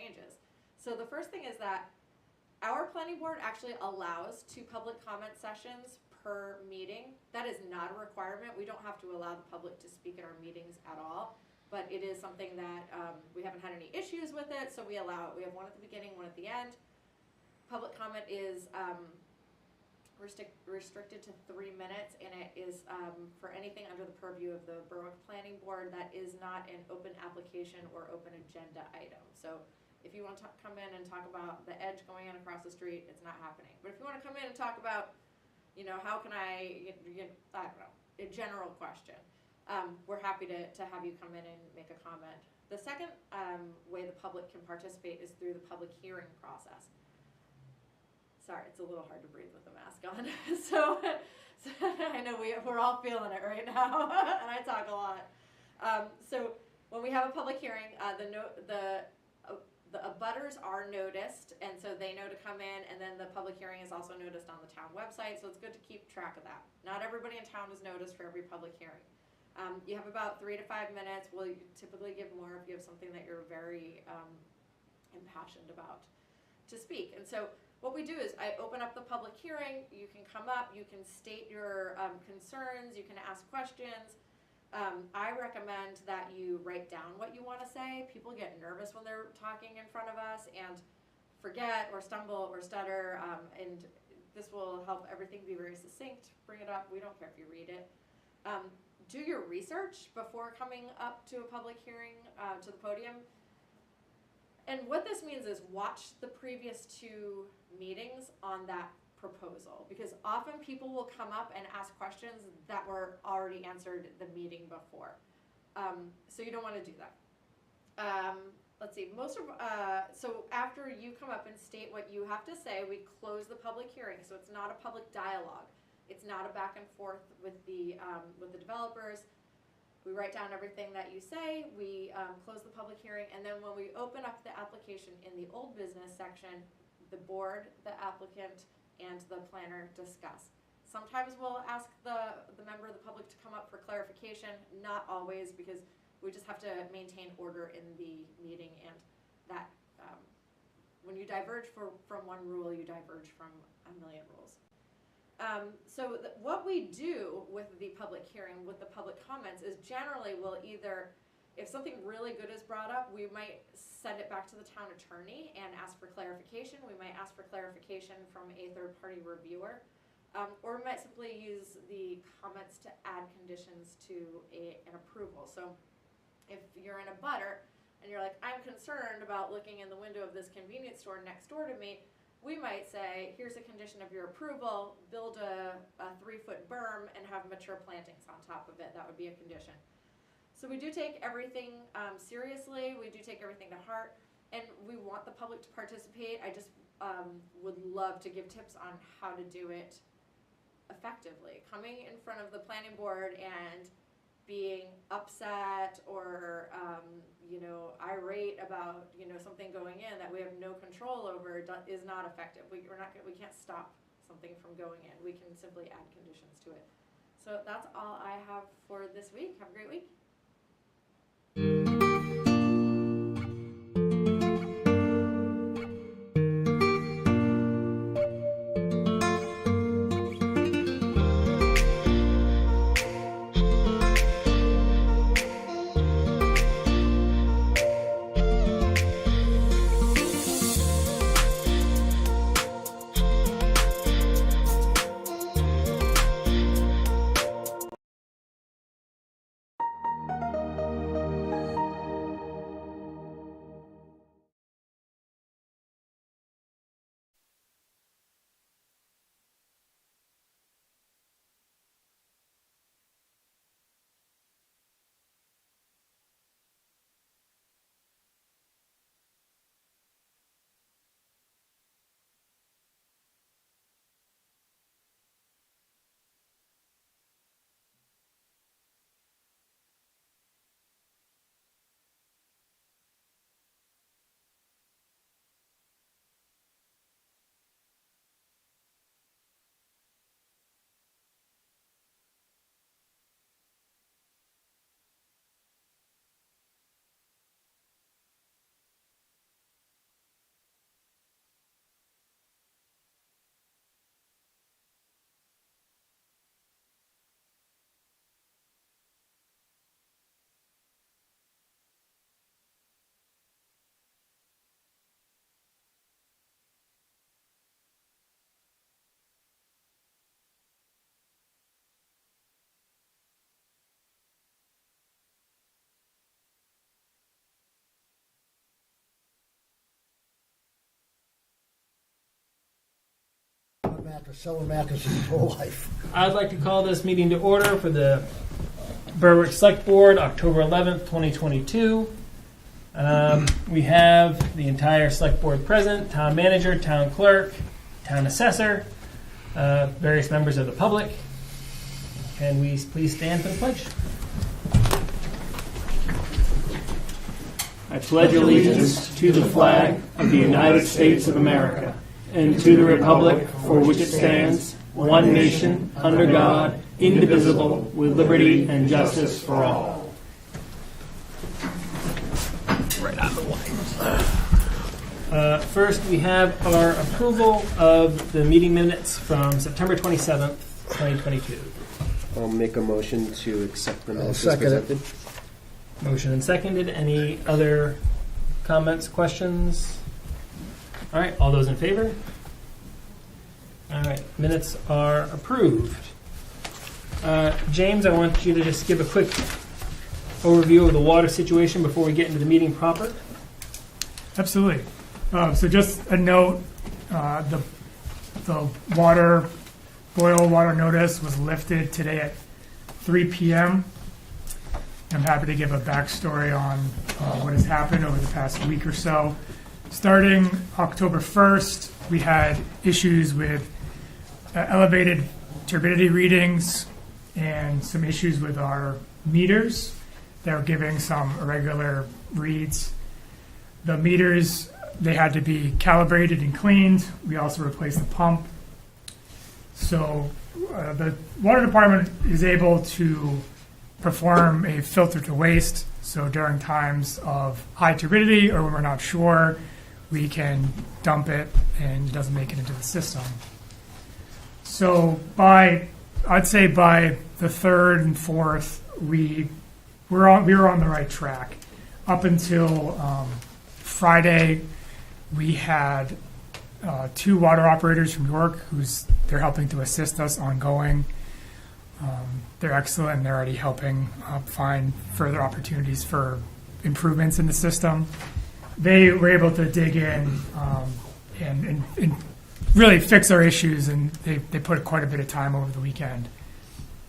changes. So the first thing is that our planning board actually allows 2 public comment sessions per meeting. That is not a requirement. We don't have to allow the public to speak at our meetings at all, but it is something that we haven't had any issues with it, so we allow it. We have one at the beginning, one at the end. Public comment is restricted to 3 minutes, and it is for anything under the purview of the Borough Planning Board that is not an open application or open agenda item. So if you want to come in and talk about the edge going in across the street, it's not happening. But if you want to come in and talk about, you know, how can I don't know, a general question, we're happy to have you come in and make a comment. The second way the public can participate is through the public hearing process. Sorry, it's a little hard to breathe with the mask on. so I know we're all feeling it right now, and I talk a lot. So when we have a public hearing, the abutters are noticed, and so they know to come in, and then the public hearing is also noticed on the town website, so it's good to keep track of that. Not everybody in town is noticed for every public hearing. You have about 3 to 5 minutes. We'll typically give more if you have something that you're very impassioned about to speak. And so what we do is I open up the public hearing. You can come up, you can state your concerns, you can ask questions. I recommend that you write down what you want to say. People get nervous when they're talking in front of us and forget or stumble or stutter, and this will help everything be very succinct. Bring it up. We don't care if you read it. Do your research before coming up to a public hearing, to the podium. And what this means is watch the previous 2 meetings on that proposal, because often people will come up and ask questions that were already answered the meeting before. So you don't want to do that. Let's see, so after you come up and state what you have to say, we close the public hearing. So it's not a public dialogue. It's not a back and forth with the developers. We write down everything that you say, we close the public hearing, and then when we open up the application in the old business section, the board, the applicant, and the planner discuss. Sometimes we'll ask the member of the public to come up for clarification, not always, because we just have to maintain order in the meeting, and that when you diverge from one rule, you diverge from a million rules. So what we do with the public hearing, with the public comments, is generally we'll either, if something really good is brought up, we might send it back to the town attorney and ask for clarification. We might ask for clarification from a third-party reviewer, or we might simply use the comments to add conditions to an approval. So if you're in a butter and you're like, I'm concerned about looking in the window of this convenience store next door to me, we might say, here's a condition of your approval, build a 3-foot berm and have mature plantings on top of it. That would be a condition. So we do take everything seriously. We do take everything to heart, and we want the public to participate. I just would love to give tips on how to do it effectively. Coming in front of the planning board and being upset or irate about something going in that we have no control over is not effective. We can't stop something from going in. We can simply add conditions to it. So that's all I have for this week. Have a great week. selling mattresses his whole life. I'd like to call this meeting to order for the Berwick Select Board, October 11th, 2022. We have the entire Select Board present, Town Manager, Town Clerk, Town Assessor, various members of the public. Can we please stand for the pledge? I pledge allegiance to the flag of the United States of America and to the republic for which it stands, one nation, under God, indivisible, with liberty and justice for all. Right out of the way. First, we have our approval of the meeting minutes from September 27th, 2022. I'll make a motion to accept the minutes as second it. presented. Motion and seconded. Any other comments, questions? All right, all those in favor? All right, minutes are approved. James, I want you to just give a quick overview of the water situation before we get into the meeting proper. Absolutely. So just a note, the boil water notice was lifted today at 3 p.m. I'm happy to give a backstory on what has happened over the past week or so. Starting October 1st, we had issues with elevated turbidity readings and some issues with our meters that were giving some irregular reads. The meters, they had to be calibrated and cleaned. We also replaced the pump. So the water department is able to perform a filter to waste. So during times of high turbidity or when we're not sure, we can dump it and it doesn't make it into the system. So I'd say by the third and fourth, we were on the right track. Up until Friday, we had 2 water operators from York they're helping to assist us ongoing. They're excellent, and they're already helping find further opportunities for improvements in the system. They were able to dig in and really fix our issues, and they put quite a bit of time over the weekend.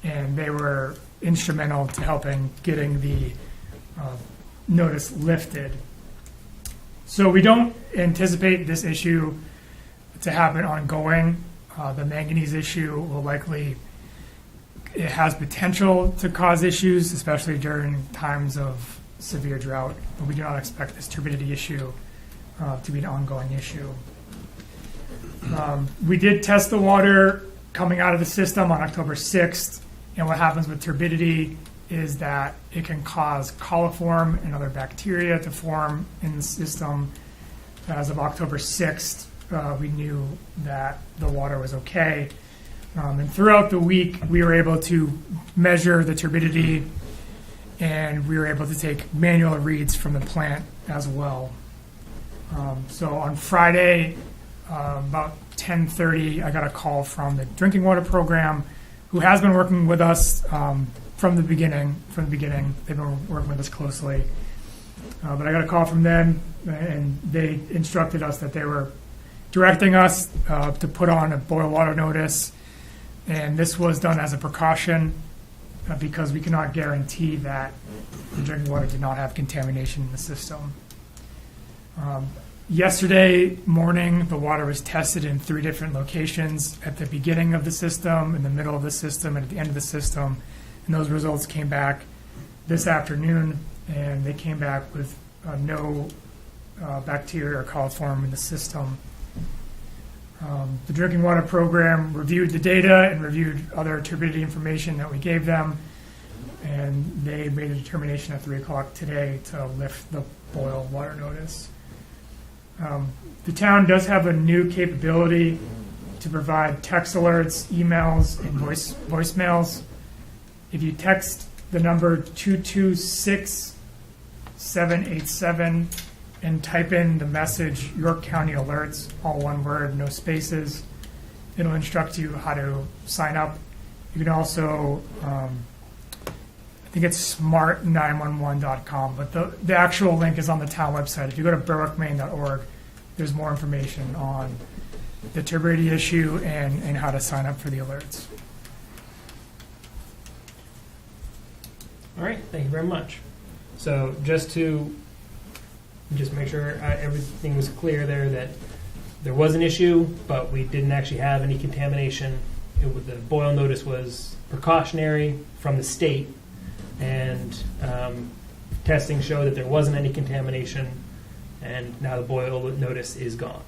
And they were instrumental to helping getting the notice lifted. So we don't anticipate this issue to happen ongoing. The manganese issue will likely, it has potential to cause issues, especially during times of severe drought, but we do not expect this turbidity issue to be an ongoing issue. We did test the water coming out of the system on October 6th, and what happens with turbidity is that it can cause coliform and other bacteria to form in the system. As of October 6th, we knew that the water was okay. And throughout the week, we were able to measure the turbidity, and we were able to take manual reads from the plant as well. So on Friday, about 10:30, I got a call from the drinking water program, who has been working with us from the beginning. They've been working with us closely. But I got a call from them, and they instructed us that they were directing us to put on a boil water notice. And this was done as a precaution because we cannot guarantee that the drinking water did not have contamination in the system. Yesterday morning, the water was tested in 3 different locations: at the beginning of the system, in the middle of the system, and at the end of the system. And those results came back this afternoon, and they came back with no bacteria or coliform in the system. The drinking water program reviewed the data and reviewed other turbidity information that we gave them, and they made a determination at 3 o'clock today to lift the boil water notice. The town does have a new capability to provide text alerts, emails, and voicemails. If you text the number 226787 and type in the message York County Alerts, all one word, no spaces, it'll instruct you how to sign up. You can also, I think it's smart911.com, but the actual link is on the town website. If you go to berwickmaine.org, there's more information on the turbidity issue and how to sign up for the alerts. All right, thank you very much. So just to make sure everything was clear there, that there was an issue, but we didn't actually have any contamination. The boil notice was precautionary from the state, and testing showed that there wasn't any contamination, and now the boil notice is gone.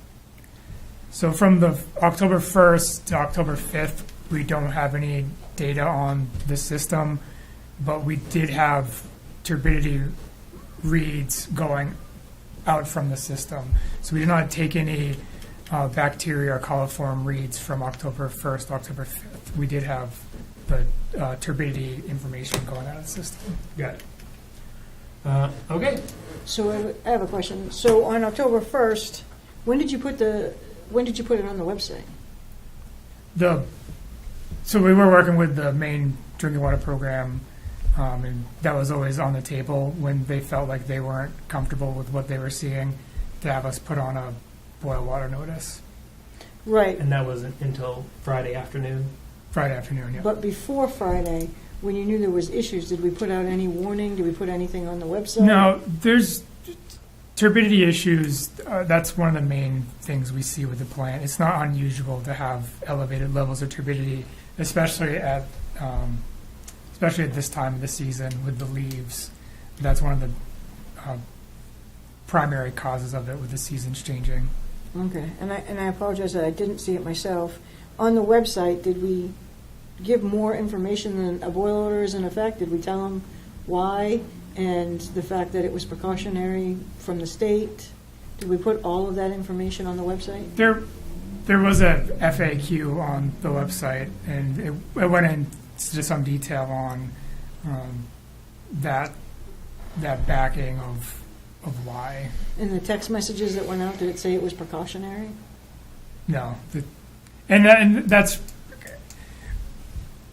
So from the October 1st to October 5th, we don't have any data on the system, but we did have turbidity reads going out from the system. So we did not take any bacteria or coliform reads from October 1st to October 5th. We did have the turbidity information going out of the system. Got it. Okay. So I have a question. So on October 1st, when did you put it on the website? So we were working with the main drinking water program, and that was always on the table when they felt like they weren't comfortable with what they were seeing, to have us put on a boil water notice. Right. And that wasn't until Friday afternoon. Friday afternoon, yeah. But before Friday, when you knew there was issues, did we put out any warning? Did we put anything on the website? No, there's turbidity issues. That's one of the main things we see with the plant. It's not unusual to have elevated levels of turbidity, especially at this time of the season with the leaves. That's one of the primary causes of it with the seasons changing. Okay, and I apologize that I didn't see it myself. On the website, did we give more information than a boil order is in effect? Did we tell them why and the fact that it was precautionary from the state? Did we put all of that information on the website? There was a FAQ on the website, and it went into some detail on that backing of why. In the text messages that went out, did it say it was precautionary? No, and that's.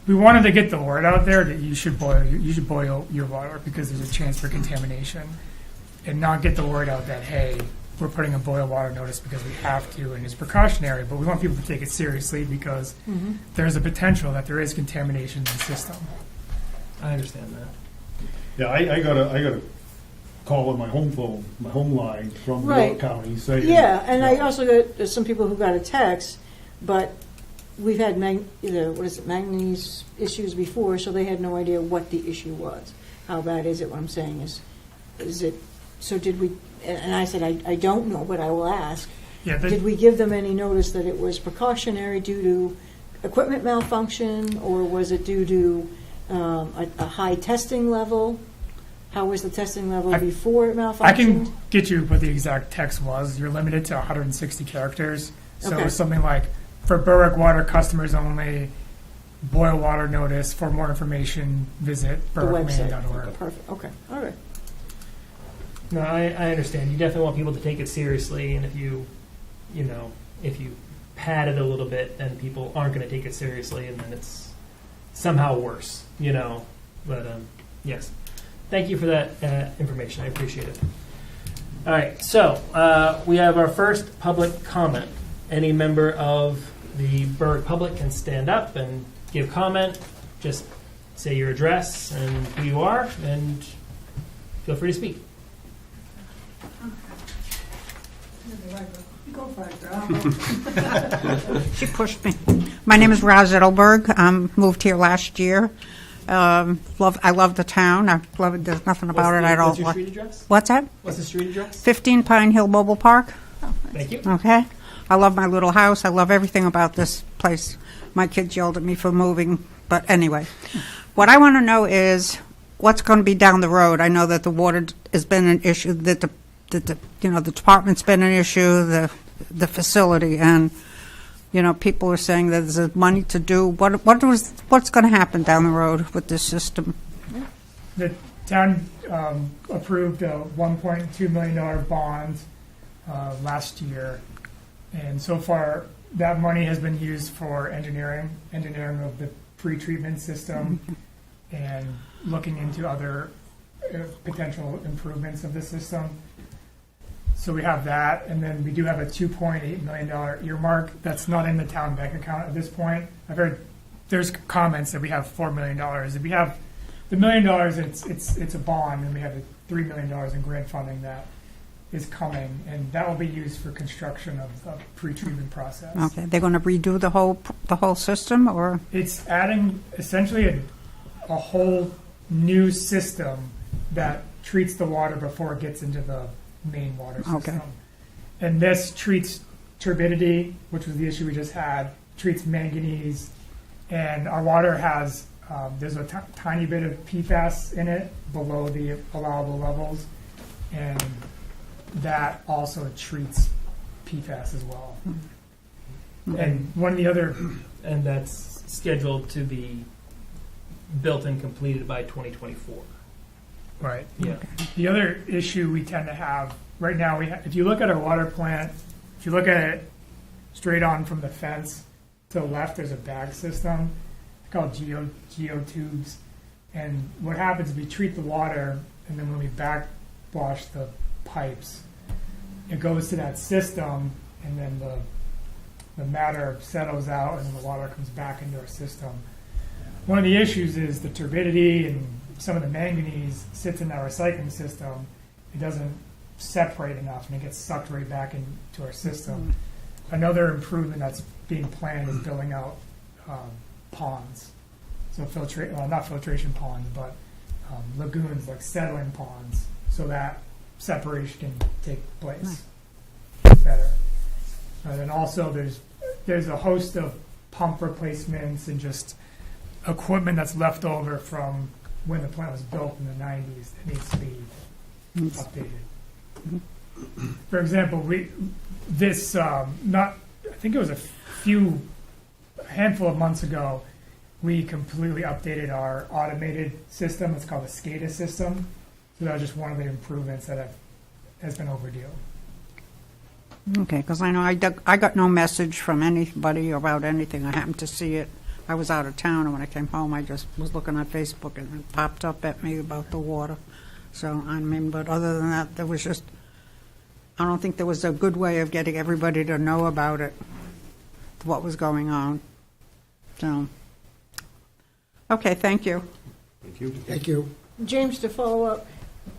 We wanted to get the word out there that you should boil your water because there's a chance for contamination, and not get the word out that, hey, we're putting a boil water notice because we have to and it's precautionary, but we want people to take it seriously because there's a potential that there is contamination in the system. I understand that. Yeah, I got a call on my home phone, my home line from Right. York County saying. Yeah, and I also got some people who got a text, but we've had manganese issues before, so they had no idea what the issue was. How bad is it? What I'm saying is it, so did we, and I said, I don't know, but I will ask. Yeah, Did we give them any notice that it was precautionary due to equipment malfunction, or was it due to a high testing level? How was the testing level before it malfunctioned? I can get you what the exact text was. You're limited to 160 characters. So Okay. it was something like, for Berwick water customers only, boil water notice. For more information, visit the website. berwickmaine.org. Perfect. Okay. All right. No, I understand. You definitely want people to take it seriously, and if you pad it a little bit, then people aren't going to take it seriously, and then it's somehow worse, But yes, thank you for that information. I appreciate it. All right, so we have our first public comment. Any member of the Berwick public can stand up and give comment. Just say your address and who you are, and feel free to speak. She pushed me. My name is Roz Edelberg. Moved here last year. I love the town. I love it. There's nothing about it I don't What's your like. street address? What's that? What's the street address? 15 Pine Hill Mobile Park. Thank you. Okay. I love my little house. I love everything about this place. My kids yelled at me for moving, but anyway. What I want to know is what's going to be down the road. I know that the water has been an issue, that the department's been an issue, the facility, and people are saying that there's money to do. What's going to happen down the road with this system? The town approved a $1.2 million bond last year, and so far that money has been used for engineering of the pre-treatment system and looking into other potential improvements of the system. So we have that, and then we do have a $2.8 million earmark that's not in the town bank account at this point. I've heard there's comments that we have $4 million. If we have the $1 million, it's a bond, and we have the $3 million in grant funding that is coming, and that will be used for construction of the pre-treatment process. Okay, they're going to redo the whole system, or? It's adding essentially a whole new system that treats the water before it gets into the main water system. Okay. And this treats turbidity, which was the issue we just had, treats manganese, and our water has, there's a tiny bit of PFAS in it below the allowable levels, and that also treats PFAS as well. And one of the other, And that's scheduled to be built and completed by 2024. right, Yeah. the other issue we tend to have, right now, if you look at our water plant, if you look at it straight on from the fence to the left, there's a bag system called geotubes. And what happens is we treat the water, and then when we backwash the pipes, it goes to that system, and then the matter settles out, and the water comes back into our system. One of the issues is the turbidity and some of the manganese sits in our recycling system. It doesn't separate enough, and it gets sucked right back into our system. Another improvement that's being planned is building out ponds. So not filtration ponds, but lagoons, like settling ponds, so that separation can take place better. And then also there's a host of pump replacements and just equipment that's left over from when the plant was built in the 90s that needs to be updated. For example, I think it was a handful of months ago, we completely updated our automated system. It's called the SCADA system. So that was just one of the improvements that has been overdue. Okay, because I know I got no message from anybody about anything. I happened to see it. I was out of town, and when I came home, I just was looking at Facebook, and it popped up at me about the water. So, I mean, but other than that, there was just, I don't think there was a good way of getting everybody to know about it, what was going on. So, okay, thank you. Thank you. Thank you. James, to follow up,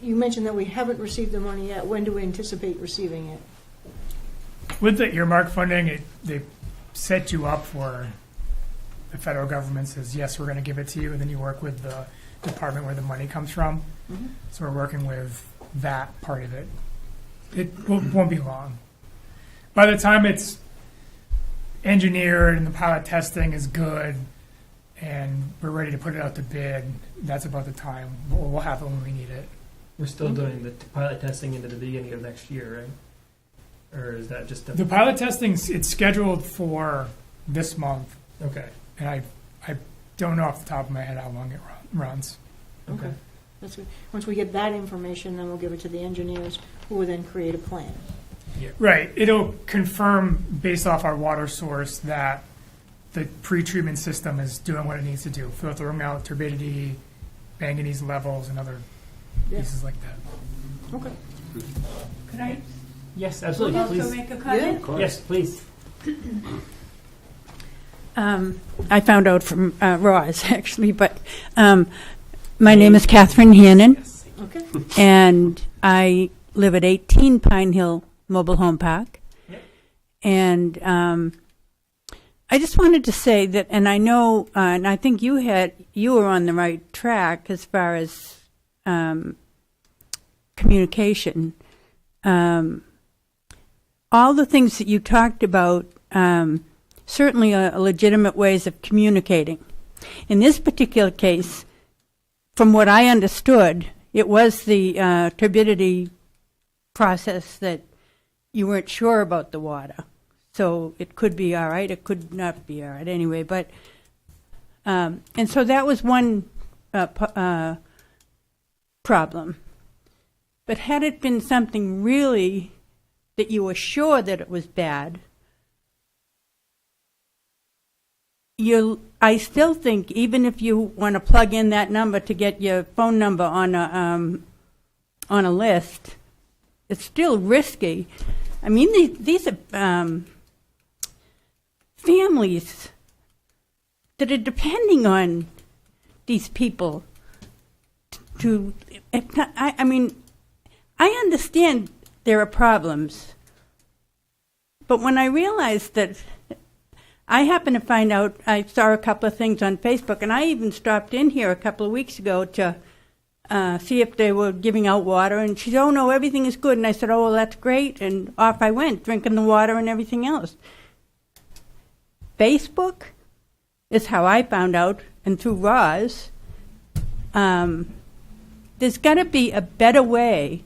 you mentioned that we haven't received the money yet. When do we anticipate receiving it? With the earmark funding, they set you up for the federal government says, yes, we're going to give it to you, and then you work with the department where the money comes from. Mhm. So we're working with that part of it. It won't be long. By the time it's engineered and the pilot testing is good and we're ready to put it out to bid, that's about the time. We'll have it when we need it. We're still doing the pilot testing into the beginning of next year, right? Or is that just The pilot testing, it's scheduled for this month, okay? and I don't know off the top of my head how long it runs. Okay. That's good. Once we get that information, then we'll give it to the engineers, who will then create a plan. Right. It'll confirm, based off our water source, that the pre-treatment system is doing what it needs to do, filtering out turbidity, manganese levels, and other Yeah. pieces like that. Okay. Could I Yes, absolutely. also Please. make a comment? Yes, please. I found out from Roz, actually, but my name is Catherine Hannon, Okay. and I live at 18 Pine Hill Mobile Home Park. Yep. And I just wanted to say that, and I know, and I think you were on the right track as far as communication. All the things that you talked about certainly are legitimate ways of communicating. In this particular case, from what I understood, it was the turbidity process that you weren't sure about the water. So it could be all right, it could not be all right anyway. But and so that was one problem. But had it been something really that you were sure that it was bad, I still think even if you want to plug in that number to get your phone number on a list, it's still risky. I mean, these are families that are depending on these people to. I mean, I understand there are problems, but when I realized that, I happened to find out, I saw a couple of things on Facebook, and I even stopped in here a couple of weeks ago to see if they were giving out water, and she said, oh no, everything is good, and I said, oh well, that's great, and off I went, drinking the water and everything else. Facebook is how I found out, and through Roz, there's got to be a better way.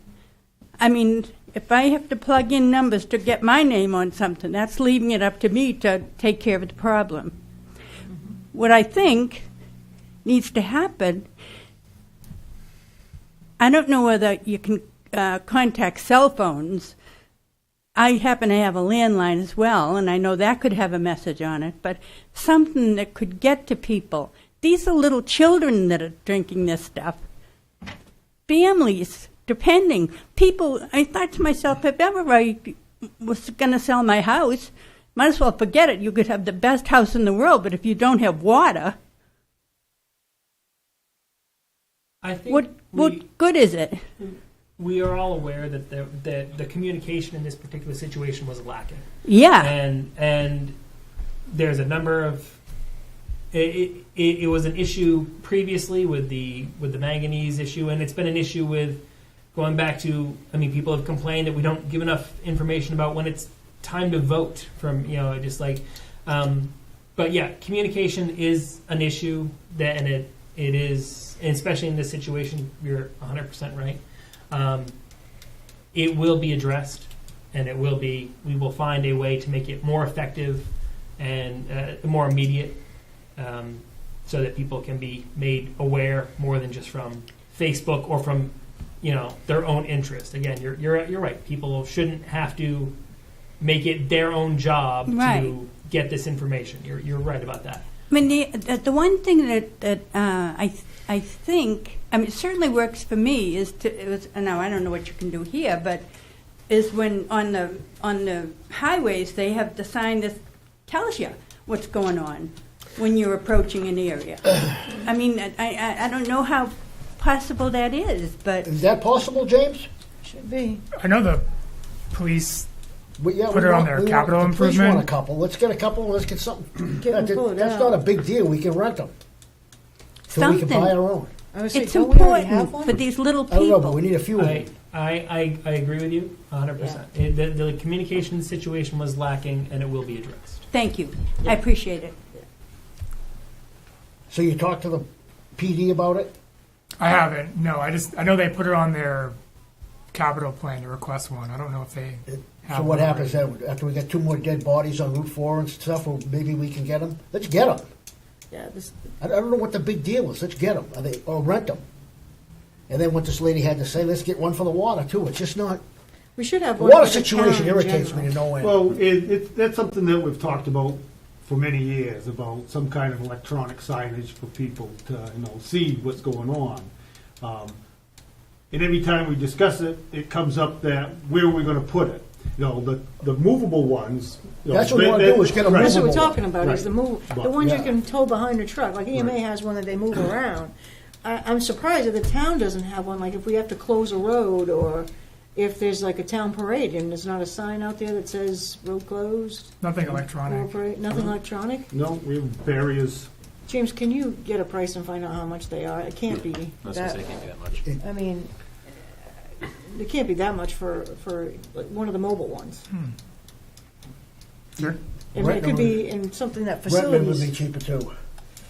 I mean, if I have to plug in numbers to get my name on something, that's leaving it up to me to take care of the problem. Mm-hmm. What I think needs to happen, I don't know whether you can contact cell phones. I happen to have a landline as well, and I know that could have a message on it, but something that could get to people. These are little children that are drinking this stuff. Families, depending. People, I thought to myself, if ever I was going to sell my house, might as well forget it. You could have the best house in the world, but if you don't have water, I think what good is it? We are all aware that the communication in this particular situation was lacking. Yeah. And there's a number of it was an issue previously with the manganese issue, and it's been an issue with going back to, I mean, people have complained that we don't give enough information about when it's time to vote from, just like, but yeah, communication is an issue and it is, and especially in this situation, you're 100% right. It will be addressed, and we will find a way to make it more effective and more immediate, so that people can be made aware more than just from Facebook or from their own interest. Again, you're right. People shouldn't have to make it their own job to get this information. You're right about that. I mean, the one thing that I think, I mean, it certainly works for me now I don't know what you can do here, but is when on the highways they have the sign that tells you what's going on when you're approaching an area. I mean, I don't know how possible that is, but Is that possible, James? Should be. I know the police Put her on their capital the police improvement. want a couple. Let's get a couple. Let's get something. Get them pulled That's out. not a big deal. We can rent them. So we can Something. buy our own. I was saying, it's don't we already have important one? for these little I don't know, but people. we need a few of them. I agree with you 100%. The communication situation was lacking, and it will be addressed. Thank you. I appreciate it. So you talked to the PD about it? I haven't. No, I know they put her on their capital plan to request one. I don't know if they have So what one happens already. then? After we get 2 more dead bodies on Route 4 and stuff, or maybe we can get them? Let's get them. Yeah, I don't know what the big deal is. Let's get them. Or rent them. And then what this lady had to say, let's get one for the water, too. It's just not... we should have The one. water for the situation town in irritates me general. to no end. Well, that's something that we've talked about for many years, about some kind of electronic signage for people to, see what's going on. And every time we discuss it, it comes up that where are we going to put it? The movable ones. That's what we want to do, is get a right. That's what we're movable talking about, is the Right. the ones Yeah. you can tow behind a truck. Like EMA Right. has one that they move around. I'm surprised that the town doesn't have one, like if we have to close a road, or if there's like a town parade and there's not a sign out there that says road closed. Nothing or electronic. parade, nothing electronic? No, we have barriers. James, can you get a price and find out how much they are? It can't be that, much. I mean, it can't be that much for like one of the mobile ones. Sure. I mean, it could be in something that Rentman would be facilities. cheaper, too.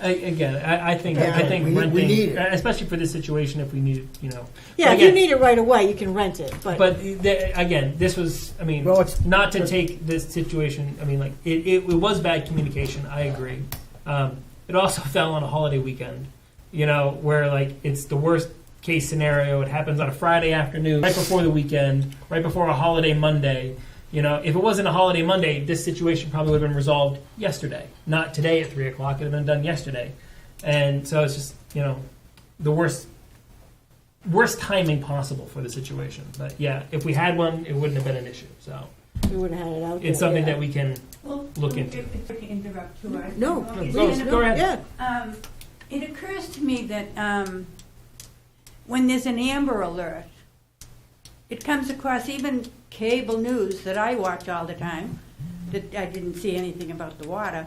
I think Yeah. I think We need renting, it. especially for this situation, if we need it, Yeah, But if you again- need it right away, you can rent it, But again, this was, I mean, Well, it's- not to take this situation, I mean, like, it was bad communication, I agree. It also fell on a holiday weekend, where, like, it's the worst case scenario. It happens on a Friday afternoon, right before the weekend, right before a holiday Monday. If it wasn't a holiday Monday, this situation probably would have been resolved yesterday, not today at 3 o'clock. It would have been done yesterday. And so it's just, the worst worst timing possible for the situation. But yeah, if we had one, it wouldn't have been an issue. So We would have had it out there. it's something yeah. that we can look into. If I can interrupt too, I- No, No, please, go ahead. Yeah. It occurs to me that when there's an Amber Alert, it comes across even cable news that I watch all the time, that I didn't see anything about the water,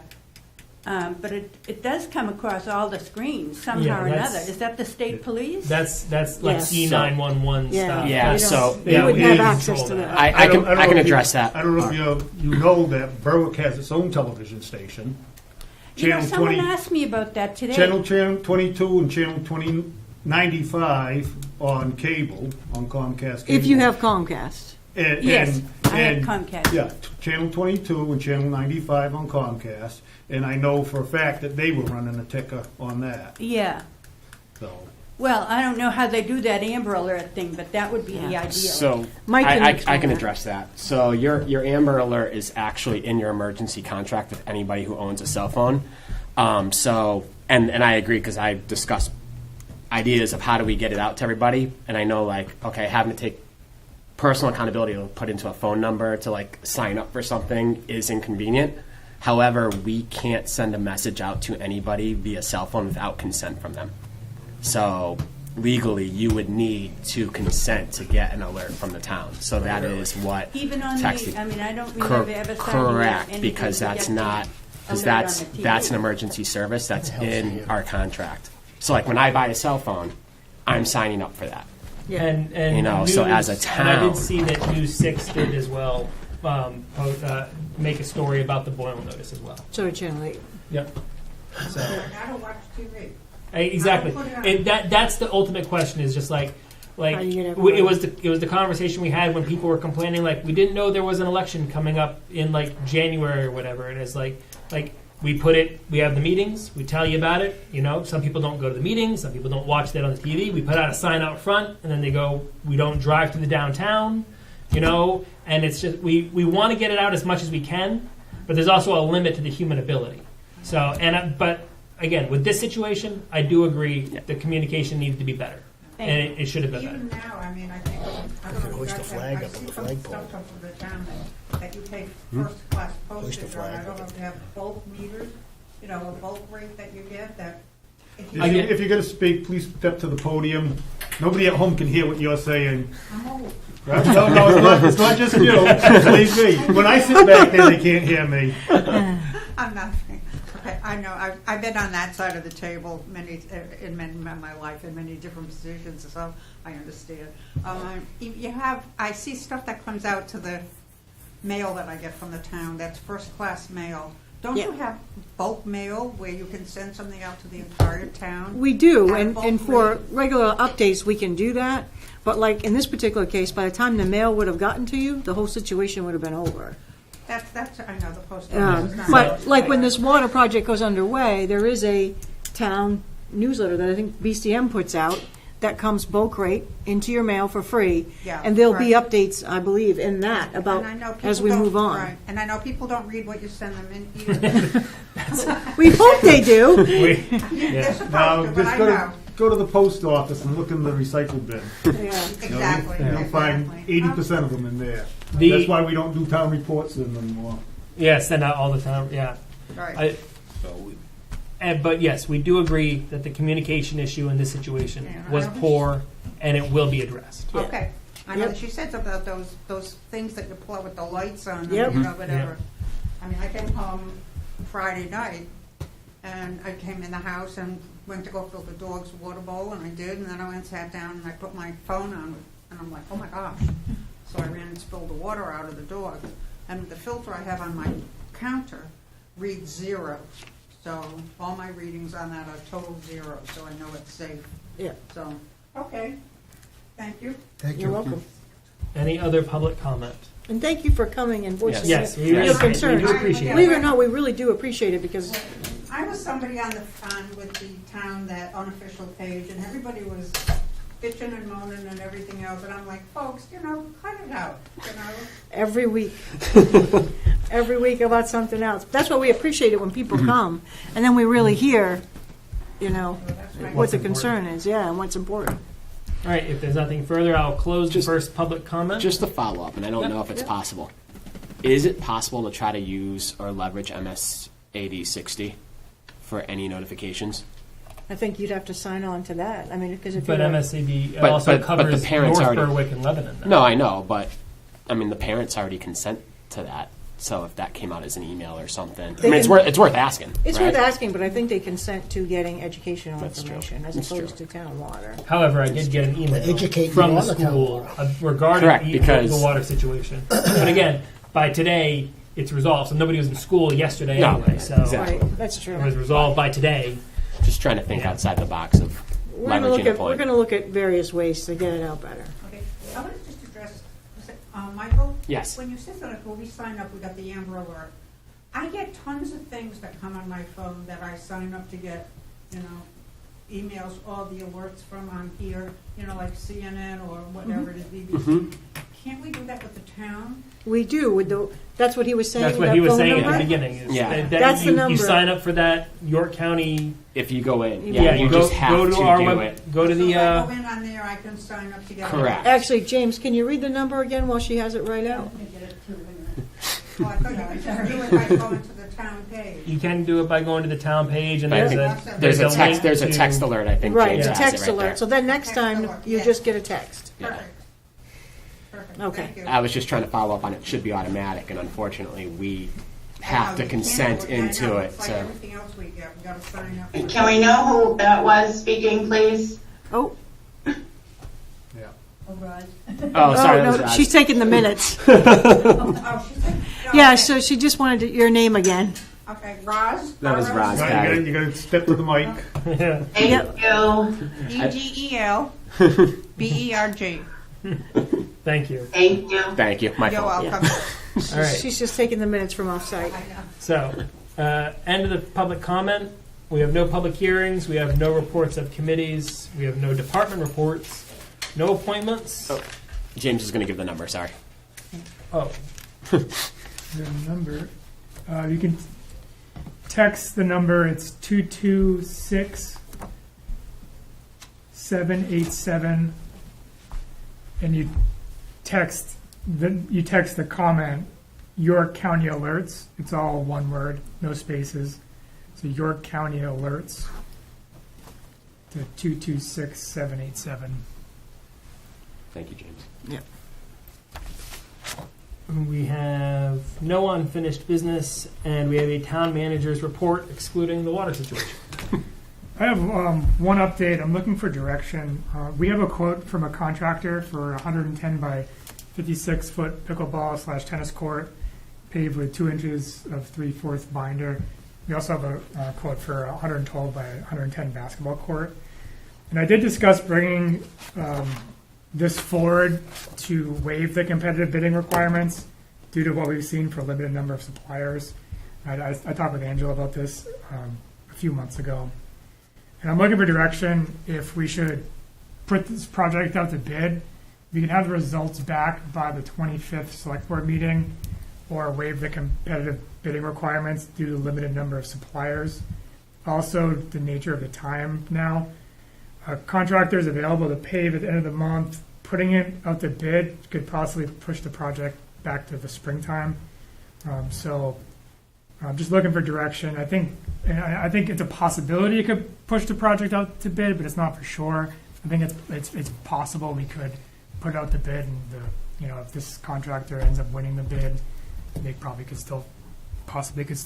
but it does come across all the screens somehow Yeah, or that's- another. Is that the state police? That's like Yes. C911 Yeah. stuff. Yeah, We don't- so- We Yeah, wouldn't we have need to access to control that. I don't can know if address you- that. I don't know if you know that Berwick has its own television station. You know, Channel someone 20, asked me about that today. Channel 22 and Channel 95 on cable, on Comcast cable. If you have Comcast. And, Yes, I have and- Comcast. Yeah, Channel 22 and Channel 95 on Comcast, and I know for a fact that they were running a ticker on that, Yeah. so. Well, I don't know how they do that Amber Alert thing, but that would be the ideal. So Mike can I explain can that. address that. So your Amber Alert is actually in your emergency contract with anybody who owns a cell phone. And I agree because I discussed ideas of how do we get it out to everybody, and I know having to take personal accountability to put into a phone number to sign up for something is inconvenient. However, we can't send a message out to anybody via cell phone without consent from them. So legally, you would need to consent to get an alert from the town. So that is what Even on texting. the, I mean, I don't remember ever signing Correct, anything because to that's get the not, because alert on that's the TV. that's an emergency service that's in our contract. So when I buy a cell phone, I'm signing up for that. And so as a News- and I town- did see that News 6 did as well make a story about the boil notice as well. So did Channel 8. Yep. So I don't watch TV. exactly, I don't put it on. and that's the ultimate question is just like How do you get it everybody? was the conversation we had when people were complaining we didn't know there was an election coming up in January or whatever. And it's like we have the meetings, we tell you about it. Some people don't go to the meetings, some people don't watch that on the TV. We put out a sign out front, and then they go, we don't drive to the downtown, and it's just we want to get it out as much as we can, but there's also a limit to the human ability. So but again, with this situation, I do agree the communication needs to be better, and it should have been better. Even now, I mean, I think, I don't know if you Hoist the guys flag have, I up on see the some flagpole. stuff up for the town that you pay first-class Hoist the postage on. I flag don't up. know if you have bulk meters, a bulk rate that you get that. If you're going to speak, please step to the podium. Nobody at home can hear what you're saying. I'm old. No, it's not just you. Believe me. When I sit back there, they can't hear me. I'm not. Okay, I know. I've been on that side of the table in my life in many different positions, so I understand. I see stuff that comes out to the mail that I get from the town. That's first class mail. Don't you have bulk mail where you can send something out to the entire town? We do, At and bulk for rate? regular updates, we can do that. But like in this particular case, by the time the mail would have gotten to you, the whole situation would have been over. That's I know the post office is not. But like when this water project goes underway, there is a town newsletter that I think BCM puts out that comes bulk rate into your mail for free. Yeah, And there'll be right. updates, I believe, in that about And I know as people we don't- move on. Right. And I know people don't read what you send them in either. We hope they do. They're supposed Now, to, but I just know. go to the post office and look in the recycle bin. Yeah. Exactly. You'll find exactly. 80% of them in there. The- That's why we don't do town reports in them anymore. Yeah, send out all the time. Yeah. Right. But yes, we do agree that the communication issue in this situation Yeah, was I don't- poor, and it will be addressed. Okay. I know Yep. that she said something about those things that you plug with the lights on them, Yep. whatever. I mean, I came home Friday night, and I came in the house and went to go fill the dog's water bowl, and I did, and then I went and sat down and I put my phone on, and I'm like, oh my gosh. So I ran and spilled the water out of the dog. And the filter I have on my counter reads 0. So all my readings on that are total 0, so I know it's safe. Yeah. So, okay. Thank you. Thank You're you. welcome. Any other public comment? And thank you for coming and voicing Yes, we your really concerns. we do appreciate Believe it. it or not, we really do appreciate it because I was somebody on with the town, that unofficial page, and everybody was bitching and moaning and everything else, and I'm like, folks, cut it out, every week about something else. That's why we appreciate it when people come, and then we really hear, So that's my- what the concern is, yeah, and what's important. All right, if there's nothing further, I'll close the Just- first public comment. Just to follow up, and I don't know if it's possible. Is it possible to try to use or leverage MS 8060 for any notifications? I think you'd have to sign on to that. I mean, because if But you're MSCB But- also but covers the parents North already- Berwick and Lebanon. Now. No, I know, but I mean the parents already consent to that. So if that came out as an email or something, I mean it's worth asking. It's right? worth asking, but I think they consent to getting educational That's true. information as That's opposed true. to town water. However, I did get an email educate you from the on the town school water. regarding Correct, the because- water situation. But again, by today, it's resolved. So nobody was in school yesterday No, anyway. So exactly. Right, that's true. it was resolved by today. Just trying to think outside the box of We're gonna leveraging a we're point. gonna look at various ways to get it out better. Okay, I want to just address, Michael? Yes. When you said that, when we signed up, we got the Amber Alert. I get tons of things that come on my phone that I sign up to get, emails, all the alerts from on here, like CNN or whatever it is, BBC. Can't we do that with the town? We do, with that's what he was saying. That's what that he was phone saying at number? the beginning. Is Yeah. that That's the you number. sign up for that York County. If you go in, Yeah, you go, just have go to to our do web, it. Go to So the. if I go in on there, I can sign up to get. Correct. Actually, James, can you read the number again while she has it right out? Oh, I thought you could just do it by going to the town page. You can do it by going to the town page, and But I there's think a there's a link text. There's a to- text alert. I think Right, James the has text it right alert. there. So then next Text time, alert, you yes. just get a text. Perfect. Perfect. Okay. Thank you. I was just trying to follow up on it. Should be automatic, and unfortunately, we have to You can't consent do it. I know. into it. It's like So everything else we get, we gotta sign up. Can we know who that was speaking, please? Oh, oh, sorry, that was no, Raj. she's taking the minutes. Oh, she's like, Yeah, so she just wanted your name again. Okay, Roz? That was Roz. Now you gotta step to the mic. Yeah. Thank you. EGELBERG. Thank you. Thank you. Thank you. My You're fault. welcome. All right. She's just taking the minutes from offsite. I know. So, end of the public comment. We have no public hearings. We have no reports of committees. We have no department reports. No appointments. Oh. James is going to give the number. Sorry. Oh, The number, you can text the number, it's 226-787, and you text the comment, York County Alerts. It's all one word, no spaces. So York County Alerts to 226-787. Thank you, James. we have no unfinished business, and we have a town manager's report excluding the water situation. I have one update. I'm looking for direction. We have a quote from a contractor for 110 by 56 foot pickleball / tennis court, paved with 2 inches of 3/4 binder. We also have a quote for 112 by 110 basketball court. And I did discuss bringing this forward to waive the competitive bidding requirements due to what we've seen for a limited number of suppliers. I talked with Angela about this a few months ago. And I'm looking for direction if we should put this project out to bid. We can have the results back by the 25th select board meeting, or waive the competitive bidding requirements due to the limited number of suppliers. Also, the nature of the time now. Contractors available to pave at the end of the month. Putting it out to bid could possibly push the project back to the springtime. So I'm just looking for direction. I think it's a possibility it could push the project out to bid, but it's not for sure. I think it's possible we could put out the bid, and if this contractor ends up winning the bid, they probably could still bid us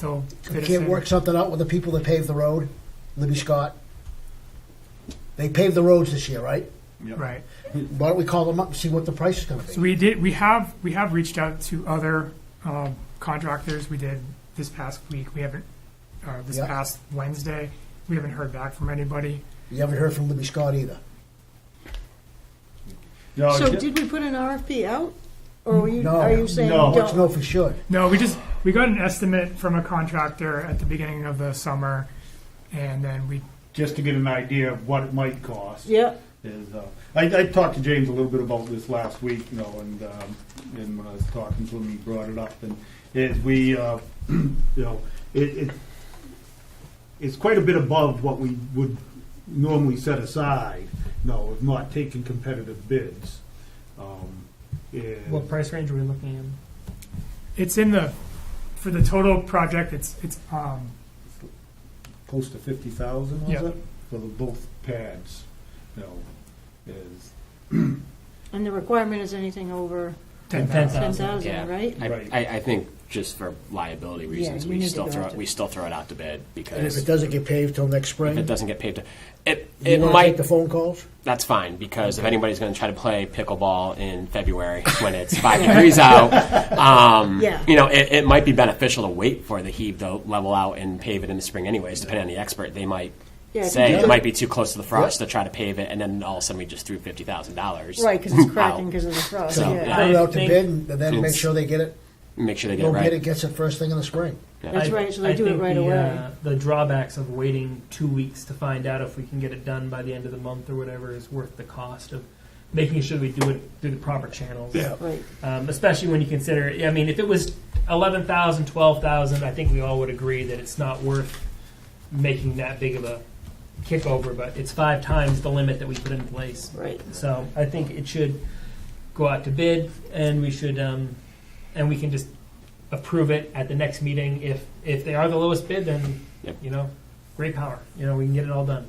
Can't in. work something out with the people that paved the road, Libby Scott. They paved the roads this year, right? Right. Why don't we call them up and see what the price is going to So be? we have reached out to other contractors. We did this past week. We haven't Yeah. past Wednesday. We haven't heard back from anybody. You haven't heard from Libby Scott either. No, So did we put an RFP out? Or are you No. saying No. we Let's don't? know for sure. No, we got an estimate from a contractor at the beginning of the summer, and then we just to get an idea of what it might cost. Yeah, Is I talked to James a little bit about this last week, and when I was talking to him, he brought it up, and is we, it's quite a bit above what we would normally set aside, no, have not taken competitive bids. And What price range are we looking at? It's in the, for the total project, it's close to 50,000, was Yeah. it? For the both pads, is, And the requirement is anything over 10,000. 10,000, Yeah. right? Right. I think just for liability reasons, you we need to still go throw out it. to- We still throw it out to bid And if because it doesn't get paved till next if spring, it doesn't get paved, it you want to might. take the phone calls? That's fine because if anybody's going to try to play pickleball in February when it's 5 degrees out, Yeah. it might be beneficial to wait for the heave to level out and pave it in the spring, anyways. Depending on the expert, they might Yeah, if say you it do- might be too close to the frost to try to pave it, and then all of a sudden we just threw $50,000. Right, because it's cracking out. because of the frost, So, yeah. Put it out to think bid and then make it's- sure they get it, Make sure they get go it get right. it, gets it first thing in the spring. That's right, so they do it think right away. The drawbacks of waiting 2 weeks to find out if we can get it done by the end of the month or whatever is worth the cost of making sure we do it through the proper channels. Right. Especially when you consider, I mean, if it was 11,000, 12,000, I think we all would agree that it's not worth making that big of a kickover, but it's 5 times the limit that we put in place. Right. So I think it should go out to bid, and we should, and we can just approve it at the next meeting. If they are the lowest bid, then Yep. great power. We can get it all done.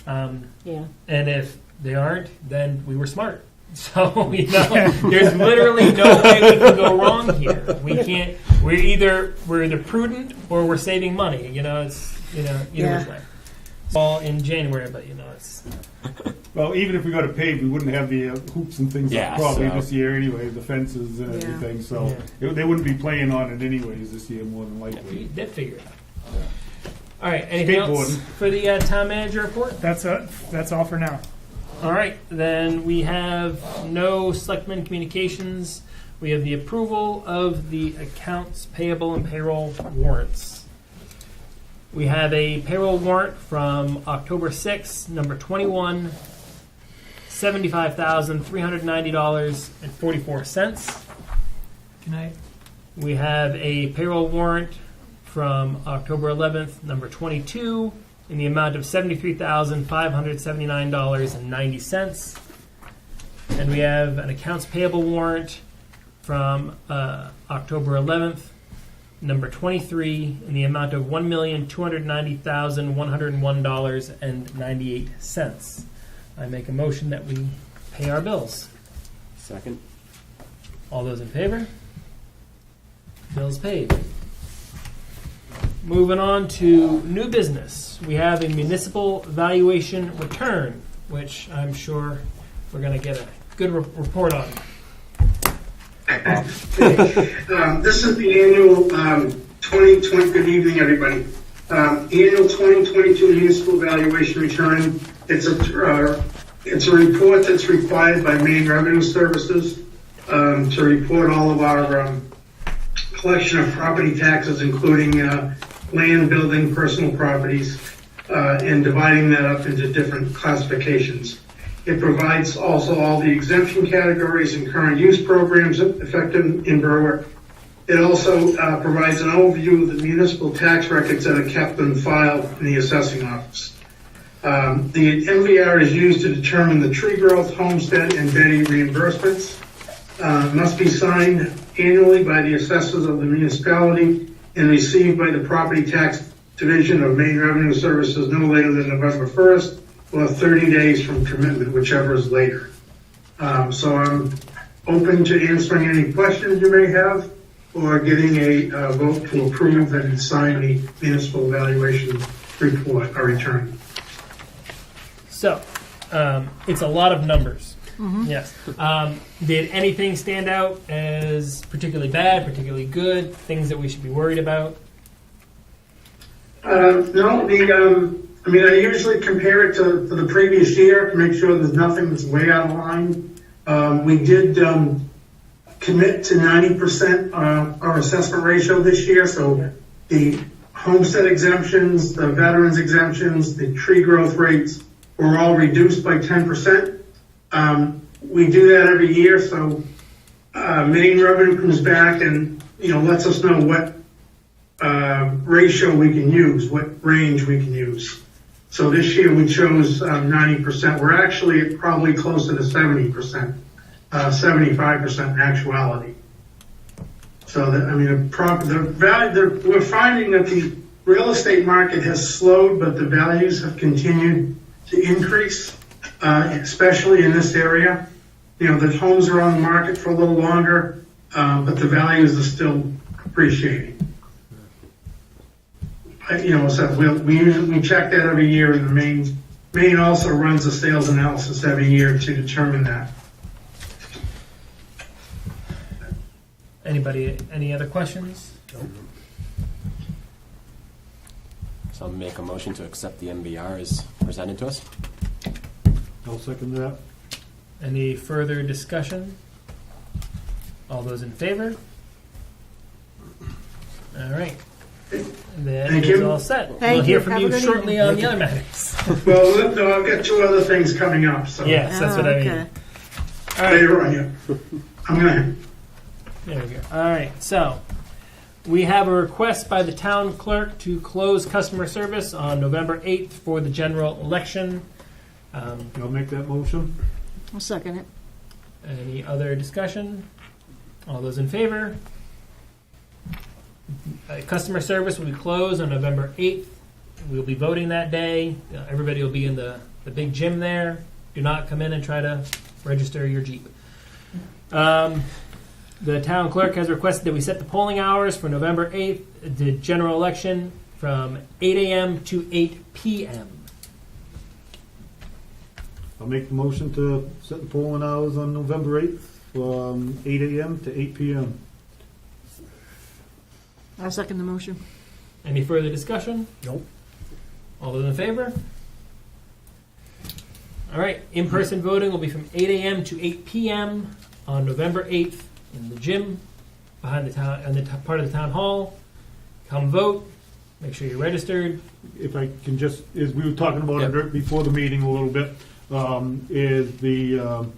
Yeah. And if they aren't, then we were smart. So there's literally no way we can go wrong here. We can't. We're either prudent or we're saving money. It's either Yeah. which way. It's all in January, but it's. well, even if we got to pave, we wouldn't have the hoops and things Yeah, probably so- this year anyway, the fences and Yeah. everything, so they wouldn't be playing on it anyways this year, more than We likely. did figure it out. All right. Anything else Skateboarding. for the town manager report? That's all for now. All right, then we have no selectmen communications. We have the approval of the accounts payable and payroll warrants. We have a payroll warrant from October 6th, number 21, $75,390.44. Good night. We have a payroll warrant from October 11th, number 22, in the amount of $73,579.90. And we have an accounts payable warrant from October 11th, number 23, in the amount of $1,290,101.98. I make a motion that we pay our bills. Second. All those in favor? Bills paid. Moving on to new business. We have a municipal valuation return, which I'm sure we're going to get a good report on. This is the annual 2020, good evening, everybody. Annual 2022 municipal valuation return. It's a report that's required by Maine Revenue Services to report all of our collection of property taxes, including land, building, personal properties, and dividing that up into different classifications. It provides also all the exemption categories and current use programs effective in Berwick. It also provides an overview of the municipal tax records that are kept on file in the assessing office. The MVR is used to determine the tree growth, homestead, and Betty reimbursements. Must be signed annually by the assessors of the municipality and received by the property tax division of Maine Revenue Services no later than November 1st or 30 days from commitment, whichever is later. So I'm open to answering any questions you may have or getting a vote to approve and sign the municipal evaluation report or return. So, it's a lot of numbers. Yes. Did anything stand out as particularly bad, particularly good, things that we should be worried about? No, I usually compare it to the previous year to make sure there's nothing that's way out of line. We did commit to 90% our assessment ratio this year, so the homestead exemptions, the veterans exemptions, the tree growth rates were all reduced by 10%. We do that every year, so Maine Revenue comes back and lets us know what ratio we can use, what range we can use. So this year we chose 90%. We're actually probably closer to 70%, 75% in actuality. So that, I mean, we're finding that the real estate market has slowed, but the values have continued to increase, especially in this area. You know, the homes are on the market for a little longer, but the values are still appreciating. You know, so we check that every year, and the Maine also runs a sales analysis every year to determine that. Anybody, any other questions? So I'll make a motion to accept the MBR as presented to us. I'll second that. Any further discussion? All those in favor? All right. That Thank is you. all set. Thank We'll hear you. from Have you a good shortly evening. on the other matters. Well, no, I've got 2 other things coming up, so Yes, that's what I mean. Okay. All right. later on, yeah. I'm gonna. There we go. All right, so we have a request by the town clerk to close customer service on November 8th for the general election. I'll make that motion. I'll second it. Any other discussion? All those in favor? Customer service will be closed on November 8th. We'll be voting that day. Everybody will be in the big gym there. Do not come in and try to register your Jeep. The town clerk has requested that we set the polling hours for November 8th, the general election, from 8 a.m. to 8 p.m. I'll make the motion to set the polling hours on November 8th from 8 a.m. to 8 p.m. I'll second the motion. Any further discussion? Nope. All those in favor? All right, in-person voting will be from 8 a.m. to 8 p.m. on November 8th in the gym behind the town, on the part of the town hall. Come vote. Make sure you're registered. If I can just, as we were talking about Yep. it before the meeting a little bit, is the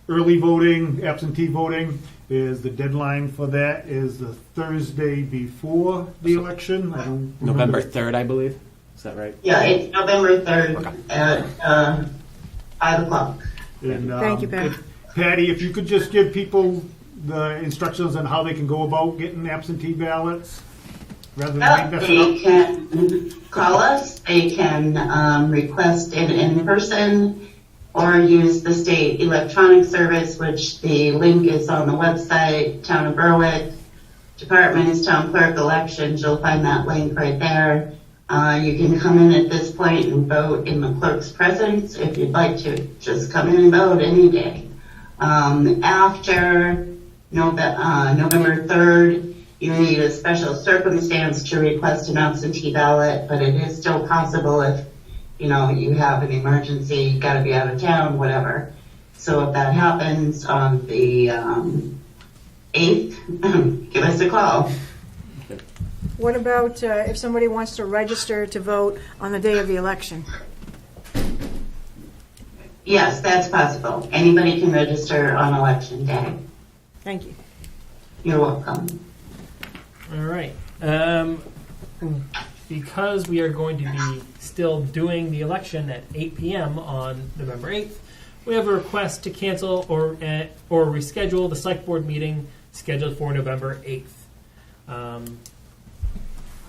early voting, absentee voting, is the deadline for that is the Thursday before the election. I don't November remember. 3rd, I believe. Is that right? Yeah, it's November 3rd Okay. at 5 o'clock. And, Thank you, Pat. Patty, if you could just give people the instructions on how they can go about getting absentee ballots, rather than Well, mess it they up. can call us, they can request it in person, or use the state electronic service, which the link is on the website, Town of Berwick. Department is Town Clerk Elections, you'll find that link right there. You can come in at this point and vote in the clerk's presence if you'd like to. Just come in and vote any day. After November 3rd, you need a special circumstance to request an absentee ballot, but it is still possible if, you know, you have an emergency, you gotta be out of town, whatever. So if that happens on the 8th, give us a call. What about if somebody wants to register to vote on the day of the election? Yes, that's possible. Anybody can register on election day. Thank you. You're welcome. All right. Because we are going to be still doing the election at 8 p.m. on November 8th, we have a request to cancel or reschedule the select board meeting scheduled for November 8th.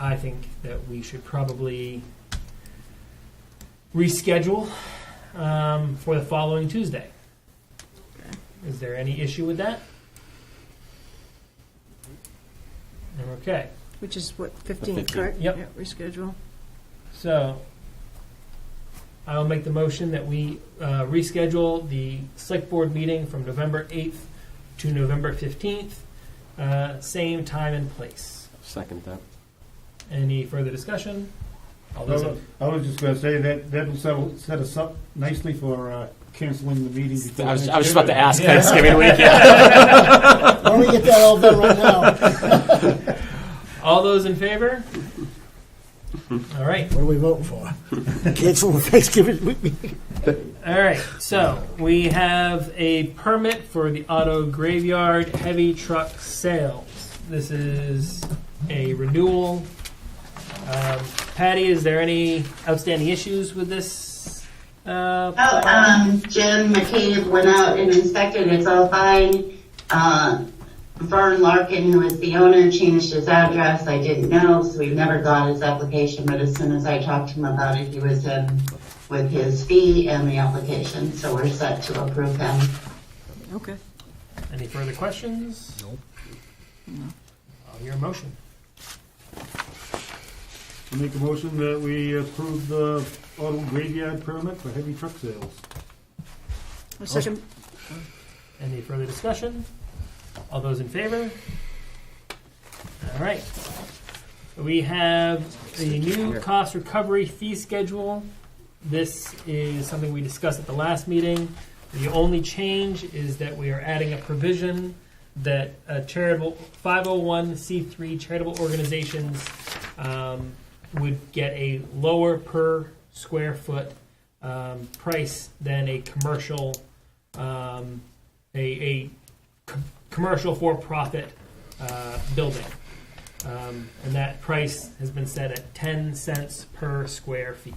I think that we should probably reschedule for the following Tuesday. Is there any issue with that? Okay. Which is what, 15th, 15th. correct? Yep. Reschedule. So, I'll make the motion that we reschedule the select board meeting from November 8th to November 15th, same time and place. Second that. Any further discussion? All those in- I was just going to say that'll set us up nicely for canceling the meeting. Before I was just about to ask Yeah. Thanksgiving week. Yeah. Why don't we get that all done right now? All those in favor? All right. What are we voting for? Cancel the Thanksgiving week. All right. So we have a permit for the auto graveyard heavy truck sales. This is a renewal. Patty, is there any outstanding issues with this? Jim McCabe went out and inspected, it's all fine. Vern Larkin, who is the owner, changed his address. I didn't know, so we never got his application, but as soon as I talked to him about it, he was in with his fee and the application, so we're set to approve him. Okay. Any further questions? Nope. I'll hear a motion. I make a motion that we approve the auto graveyard permit for heavy truck sales. A second. Any further discussion? All those in favor? All right. We have a new cost recovery fee schedule. This is something we discussed at the last meeting. The only change is that we are adding a provision that charitable 501c3 charitable organizations would get a lower per square foot price than a commercial commercial for-profit building. And that price has been set at 10 cents per square feet.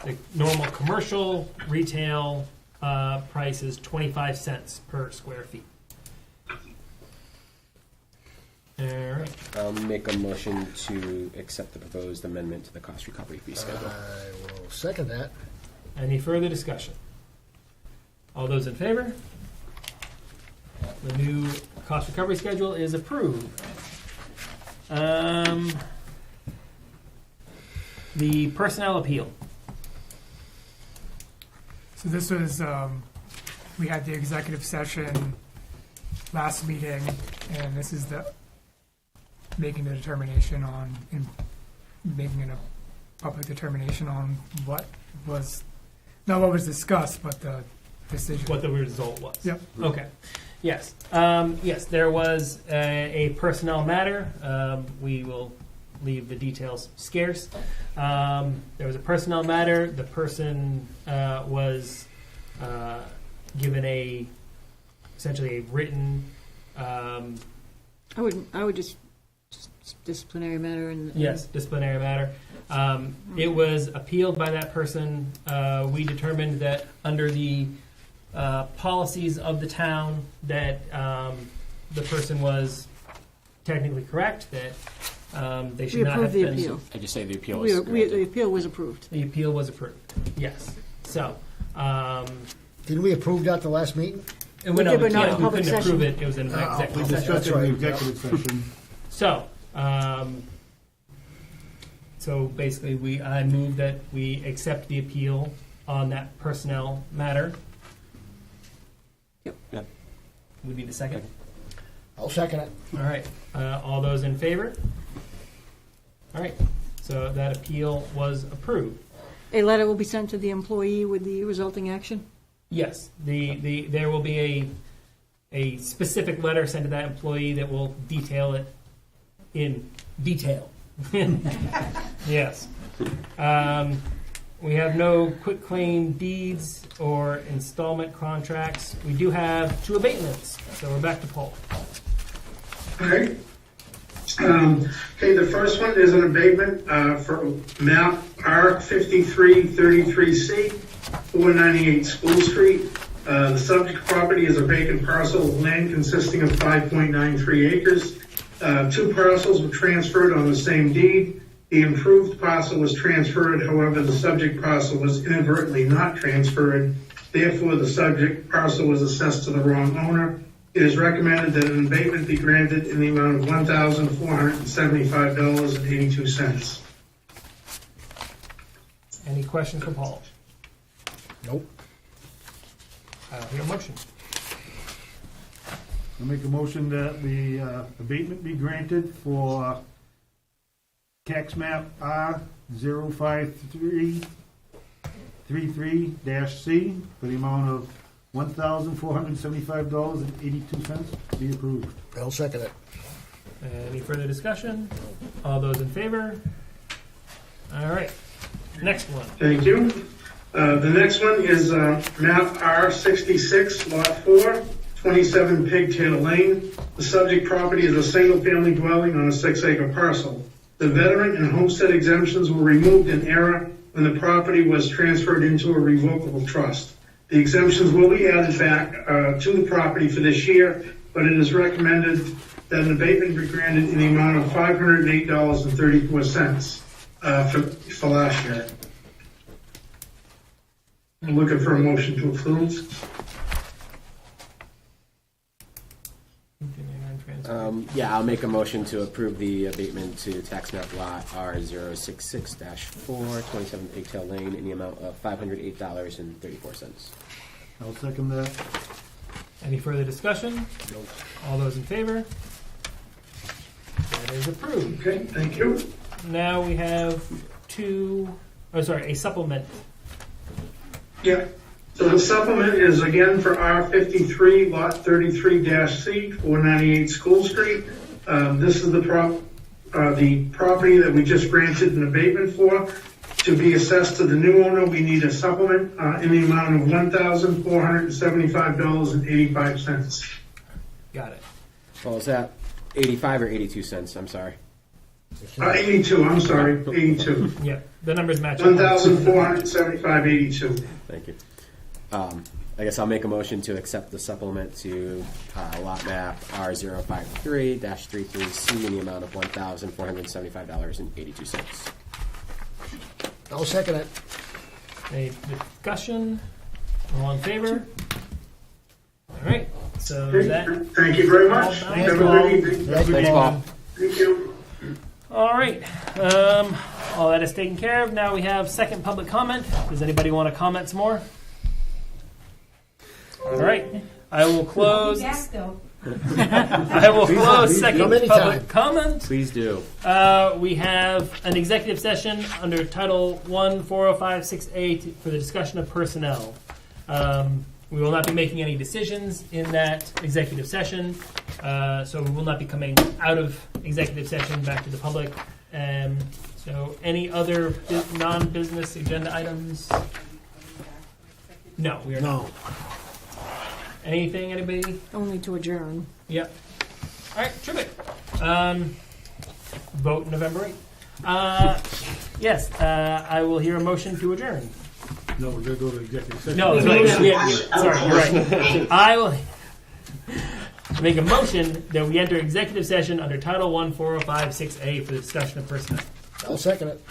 The normal commercial retail price is 25 cents per square feet. All right. I'll make a motion to accept the proposed amendment to the cost recovery fee schedule. I will second that. Any further discussion? All those in favor? The new cost recovery schedule is approved. The personnel appeal. So this was, we had the executive session last meeting, and this is the making the determination on, making it a public determination on what was, not what was discussed, but the decision. What the result was. Yep. Okay. Yes. Yes, there was a personnel matter. We will leave the details scarce. There was a personnel matter. The person was given essentially a written. I would just disciplinary matter and. Yes, disciplinary matter. It was appealed by that person. We determined that under the policies of the town that the person was technically correct, that they should We not have approved the been. appeal. I just say the appeal was The appeal was approved. The appeal was approved. Yes. So. Didn't we approve that the last meeting? And We did, but not in we public couldn't approve session. it. It was in We executive session. discussed it in right. the executive session. So basically, I move that we accept the appeal on that personnel matter. Yep. We need a second. I'll second it. All right. All those in favor? All right. So that appeal was approved. A letter will be sent to the employee with the resulting action? Yes. There will be a specific letter sent to that employee that will detail it in detail. Yes. We have no quitclaim deeds or installment contracts. We do have 2 abatements. So we're back to Paul. All right. Okay, the first one is an abatement for map R5333C, 498 School Street. The subject property is a vacant parcel of land consisting of 5.93 acres. 2 parcels were transferred on the same deed. The improved parcel was transferred, however, the subject parcel was inadvertently not transferred. Therefore, the subject parcel was assessed to the wrong owner. It is recommended that an abatement be granted in the amount of $1,475.82. Any questions for Paul? Nope. I'll hear a motion. I make a motion that the abatement be granted for tax map R05333-C for the amount of $1,475.82 be approved. I'll second it. Any further discussion? All those in favor? All right. Next one. Thank you. The next one is map R66, lot 4, 27 Pigtail Lane. The subject property is a single-family dwelling on a 6-acre parcel. The veteran and homestead exemptions were removed in error when the property was transferred into a revocable trust. The exemptions will be added back to the property for this year, but it is recommended that an abatement be granted in the amount of $508.34 for last year. I'm looking for a motion to approve. Yeah, I'll make a motion to approve the abatement to tax map lot R066-4, 27 Pigtail Lane, in the amount of $508.34. I'll second that. Any further discussion? All those in favor? That is approved. Okay, thank you. Now we have a supplement. Yeah. So the supplement is again for R53, lot 33-C, 498 School Street. This is the property that we just granted an abatement for. To be assessed to the new owner, we need a supplement in the amount of $1,475.85. Got it. Well, is that 85 or 82 cents? I'm sorry. 82, I'm sorry, 82. Yeah, the numbers match. $1,475.82. Thank you. I guess I'll make a motion to accept the supplement to lot map R053-33C in the amount of $1,475.82. I'll second it. Any discussion? All in favor? All right. So that. Thank you very much. Thanks, Have a Paul. good evening. Thank you, Thanks, Paul. Thank you. All right. All that is taken care of. Now we have second public comment. Does anybody want to comment some more? All right. I will close. I will close second public comment. Please do. We have an executive session under Title 1, 40568 for the discussion of personnel. We will not be making any decisions in that executive session, so we will not be coming out of executive session back to the public. So any other non-business agenda items? No, we are not. Anything, anybody? Only to adjourn. Yep. All right, terrific. Vote November 8th. Yes, I will hear a motion to adjourn. No, we're going to go to executive session. No, sorry, you're right. I will make a motion that we enter executive session under Title 1, 405-6A for the discussion of personnel. I'll second it.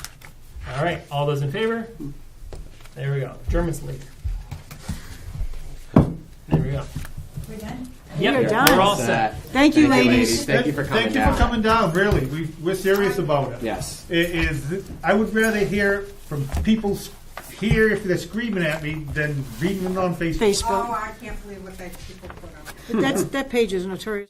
All right, all those in favor? There we go. German's lead. There we go. We're done? Yep, We're done. we're all set. Thank you, ladies. Thank you for coming Thank you down. for coming down, really. We're serious about it. Yes. I would rather hear from people here if they're screaming at me than reading it on Facebook. Oh, Facebook. I can't believe what they people put up. But that page is notorious.